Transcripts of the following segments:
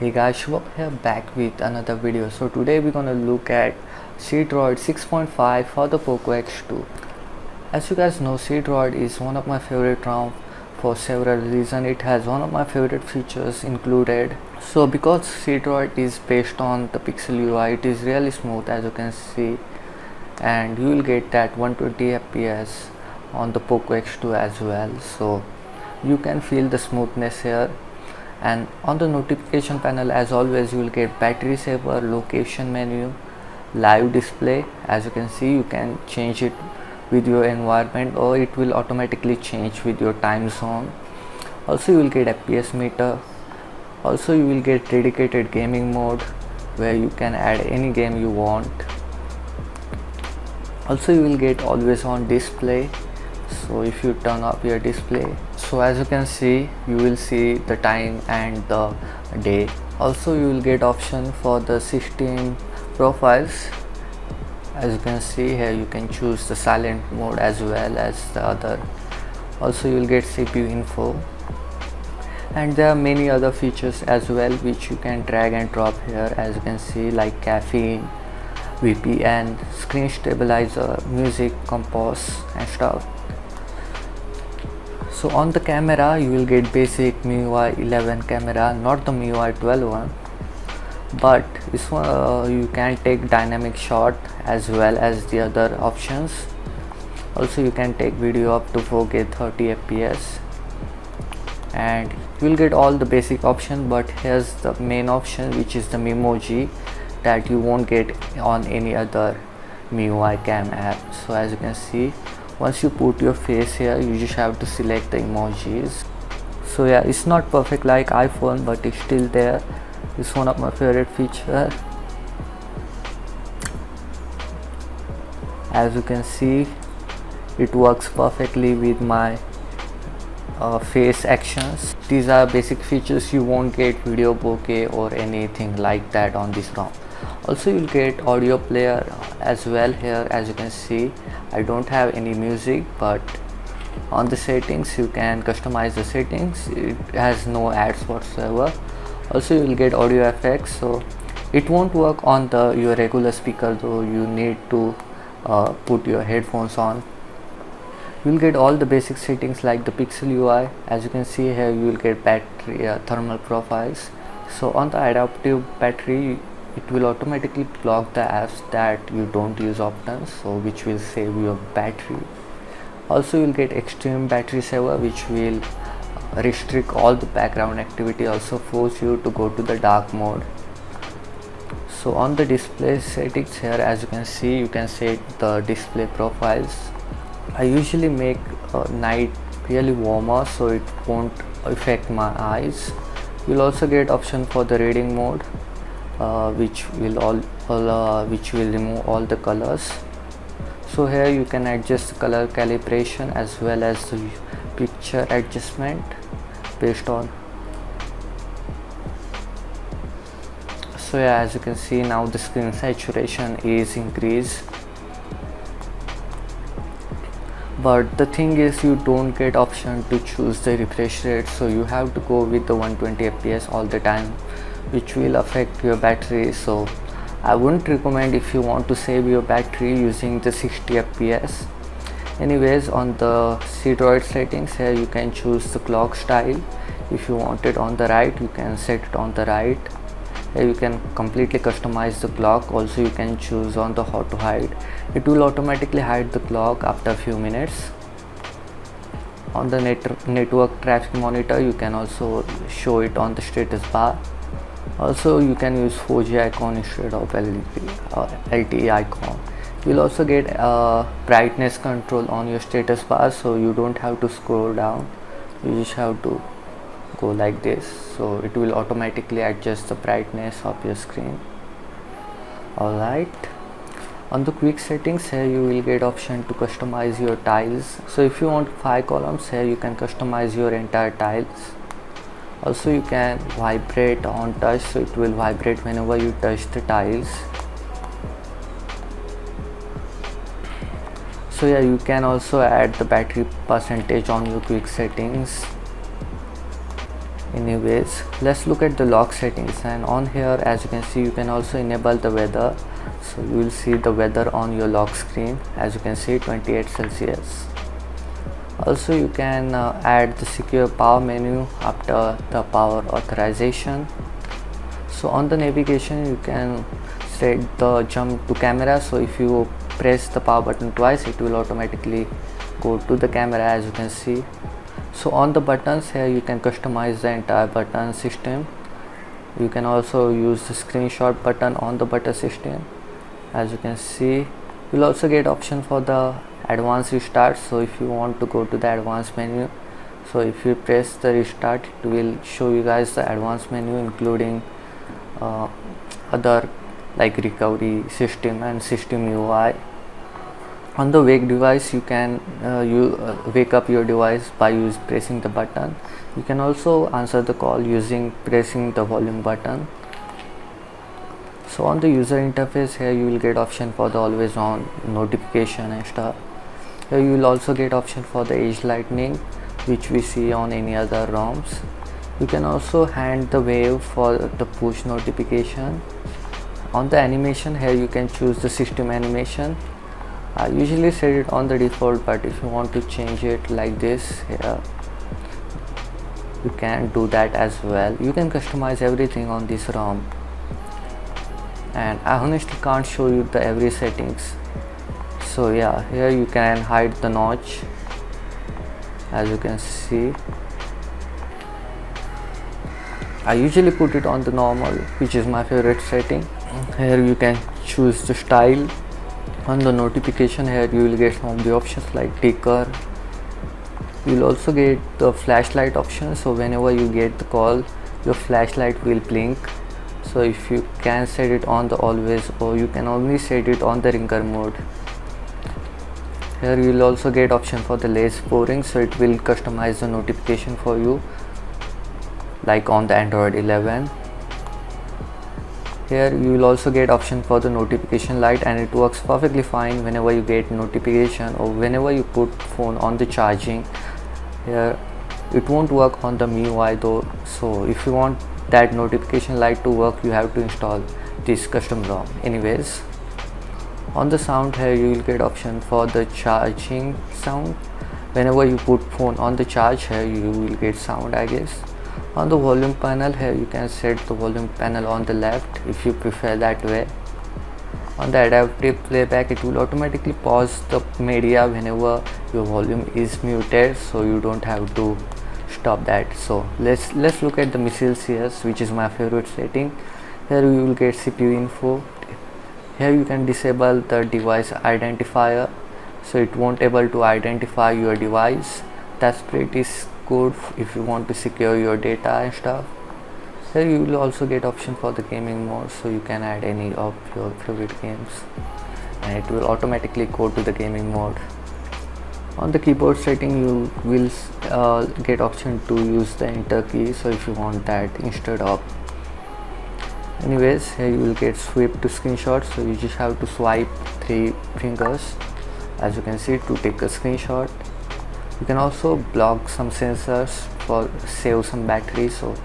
Hey guys, Shubham here back with another video. So today we're gonna look at Seedroid 6.5 for the Poco X2. As you guys know, Seedroid is one of my favorite ROM for several reasons. It has one of my favorite features included. So because Seedroid is based on the Pixel UI, it is really smooth as you can see, and you will get that 120 fps on the Poco X2 as well. So you can feel the smoothness here. And on the notification panel, as always, you will get battery saver, location menu, live display. As you can see, you can change it with your environment or it will automatically change with your time zone. Also you will get FPS meter. Also you will get dedicated gaming mode where you can add any game you want. Also you will get always on display. So if you turn up your display, so as you can see, you will see the time and the day. Also you will get option for the 16 profiles. As you can see here, you can choose the silent mode as well as the other. Also you will get CPU info, and there are many other features as well which you can drag and drop here. As you can see, like caffeine, VPN, screen stabilizer, music, compass and stuff. So on the camera, you will get basic MIUI 11 camera, not the MIUI 12 one, but this one you can take dynamic shot as well as the other options. Also you can take video up to 4K 30 fps, and you will get all the basic option, but here's the main option, which is the Memoji, that you won't get on any other MIUI cam app. So as you can see, once you put your face here, you just have to select the emojis. So yeah, it's not perfect like iPhone, but it's still there. It's one of my favorite feature. As you can see, it works perfectly with my face actions. These are basic features. You won't get video bokeh or anything like that on this ROM. Also you'll get audio player as well here. As you can see, I don't have any music, but on the settings you can customize the settings. It has no ads whatsoever. Also you will get audio effects, so it won't work on your regular speaker though. You need to put your headphones on. You will get all the basic settings like the Pixel UI. As you can see here, you will get battery thermal profiles. So on the adaptive battery, it will automatically block the apps that you don't use often, so which will save your battery. Also you will get extreme battery saver, which will restrict all the background activity, also force you to go to the dark mode. So on the display settings here, as you can see, you can set the display profiles. I usually make night really warmer so it won't affect my eyes. You'll also get option for the reading mode, which will remove all the colors. So here you can adjust the color calibration as well as the picture adjustment based on. So yeah, as you can see now, the screen saturation is increased, but the thing is you don't get option to choose the refresh rate, so you have to go with the 120 fps all the time, which will affect your battery. So I wouldn't recommend if you want to save your battery using the 60 fps. Anyways, on the Seedroid settings here, you can choose the clock style. If you want it on the right, you can set it on the right. Here you can completely customize the clock. Also you can choose on the how to hide. It will automatically hide the clock after a few minutes. On the network traffic monitor, you can also show it on the status bar. Also you can use 4G icon instead of LTE icon. You'll also get brightness control on your status bar, so you don't have to scroll down, you just have to go like this, so it will automatically adjust the brightness of your screen. Alright, on the quick settings here, you will get option to customize your tiles. So if you want 5 columns here, you can customize your entire tiles. Also you can vibrate on touch, so it will vibrate whenever you touch the tiles. So yeah, you can also add the battery percentage on your quick settings. Anyways, let's look at the lock settings, and on here, as you can see, you can also enable the weather. So you will see the weather on your lock screen. As you can see, 28 Celsius. Also you can add the secure power menu after the power authorization. So on the navigation you can set the jump to camera. So if you press the power button twice, it will automatically go to the camera, as you can see. So on the buttons here, you can customize the entire button system. You can also use the screenshot button on the button system. As you can see, you'll also get option for the advanced restart. So if you want to go to the advanced menu, so if you press the restart, it will show you guys the advanced menu, including other like recovery system and system UI. On the wake device, you can wake up your device by pressing the button. You can also answer the call using pressing the volume button. So on the user interface here, you will get option for the always on notification and stuff. Here you will also get option for the edge lightning, which we see on any other ROMs. You can also hand the wave for the push notification. On the animation here, you can choose the system animation. I usually set it on the default, but if you want to change it like this here, you can do that as well. You can customize everything on this ROM, and I honestly can't show you the every settings. So yeah, here you can hide the notch, as you can see. I usually put it on the normal, which is my favorite setting. Here you can choose the style. On the notification here, you will get some of the options like ticker. You will also get the flashlight option. So whenever you get the call, your flashlight will blink. So if you can set it on the always, or you can only set it on the ringer mode. Here you will also get option for the less boring, so it will customize the notification for you, like on the Android 11. Here you will also get option for the notification light, and it works perfectly fine whenever you get notification or whenever you put phone on the charging. Here it won't work on the MIUI though, so if you want that notification light to work, you have to install this custom ROM. Anyways, on the sound here, you will get option for the charging sound. Whenever you put phone on the charge, here you will get sound, I guess. On the volume panel here, you can set the volume panel on the left if you prefer that way. On the adaptive playback, it will automatically pause the media whenever your volume is muted, so you don't have to stop that. So let's look at the missile CS, which is my favorite setting. Here you will get CPU info. Here you can disable the device identifier, so it won't able to identify your device. That's pretty good if you want to secure your data and stuff. Here you will also get option for the gaming mode, so you can add any of your favorite games and it will automatically go to the gaming mode. On the keyboard setting, you will get option to use the enter key, so if you want that instead of. Anyways, here you will get swipe to screenshot, so you just have to swipe 3 fingers, as you can see, to take a screenshot. You can also block some sensors for save some battery, so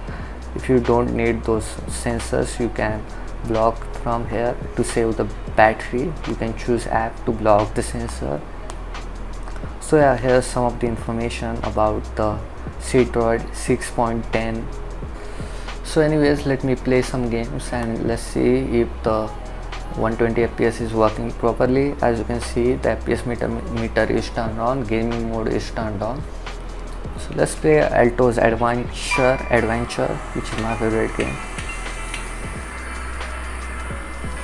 if you don't need those sensors, you can block from here to save the battery. You can choose app to block the sensor. So yeah, here's some of the information about the Seedroid 6.10. So anyways, let me play some games and let's see if the 120 FPS is working properly. As you can see, the FPS meter is turned on, gaming mode is turned on. So let's play Alto's Adventure, which is my favorite game.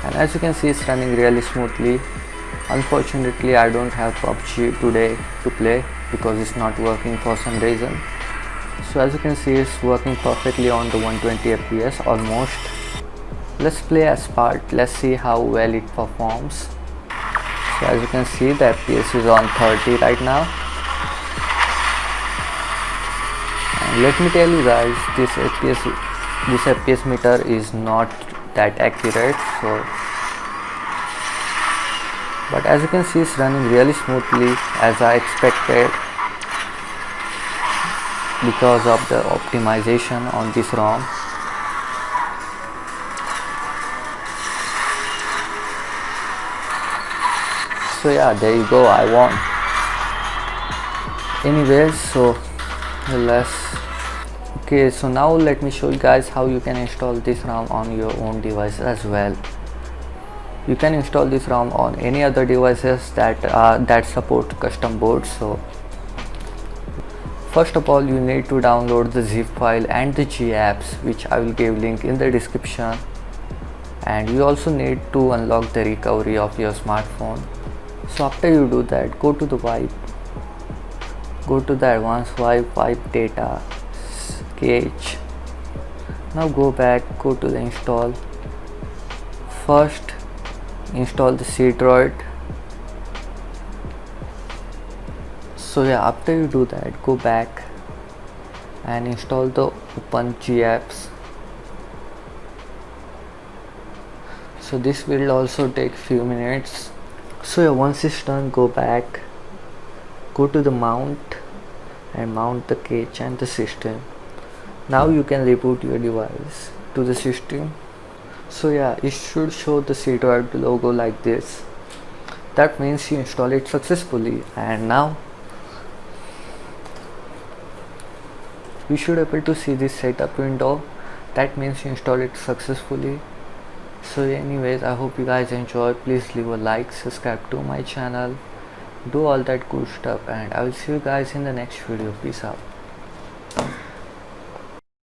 And as you can see, it's running really smoothly. Unfortunately, I don't have PUBG today to play because it's not working for some reason. So as you can see, it's working perfectly on the 120 FPS almost. Let's play as part. Let's see how well it performs. So as you can see, the FPS is on 30 right now. And let me tell you guys, this FPS meter is not that accurate. But as you can see, it's running really smoothly as I expected. because of the optimization on this ROM. So yeah, there you go, I won. Anyways, so let's okay, so now let me show you guys how you can install this ROM on your own device as well. You can install this ROM on any other devices that support custom boards. So first of all, you need to download the zip file and the GApps, which I will give link in the description. And you also need to unlock the recovery of your smartphone. So after you do that, go to the wipe, go to the advanced wipe data cache. Now go back, go to the install. First install the Cdroid. So yeah, after you do that, go back and install the OpenGApps. So this will also take few minutes. So yeah, once it's done, go back, go to the mount and mount the cache and the system. Now you can reboot your device to the system. So yeah, it should show the Cdroid logo like this. That means you install it successfully, and now you should be able to see this setup window. That means you install it successfully. So anyways, I hope you guys enjoy. Please leave a like, subscribe to my channel, do all that good stuff, and I will see you guys in the next video. Peace out.